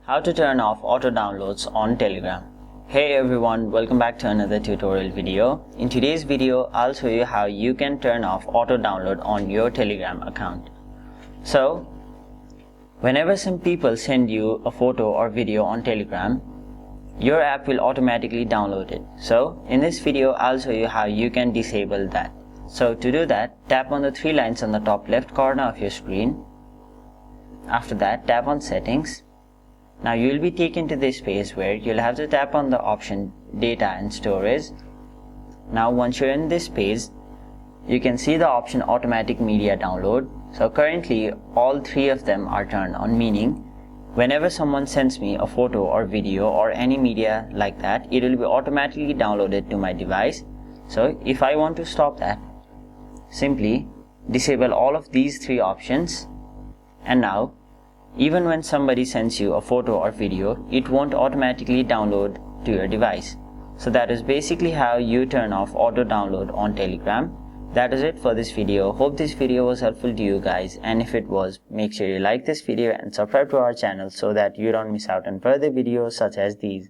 How to turn off auto downloads on Telegram. Hey everyone, welcome back to another tutorial video. In today's video, I'll show you how you can turn off auto download on your Telegram account. So, whenever some people send you a photo or video on Telegram, your app will automatically download it. So, in this video, I'll show you how you can disable that. So, to do that, tap on the three lines on the top left corner of your screen. After that, tap on Settings. Now you will be taken to this page where you'll have to tap on the option Data and Storage. Now once you're in this page, you can see the option Automatic Media Download. So currently all three of them are turned on, meaning whenever someone sends me a photo or video or any media like that, it will be automatically downloaded to my device. So if I want to stop that, simply disable all of these three options, and now even when somebody sends you a photo or video, it won't automatically download to your device. So that is basically how you turn off auto download on Telegram. That is it for this video. Hope this video was helpful to you guys, and if it was, make sure you like this video and subscribe to our channel so that you don't miss out on further videos such as these.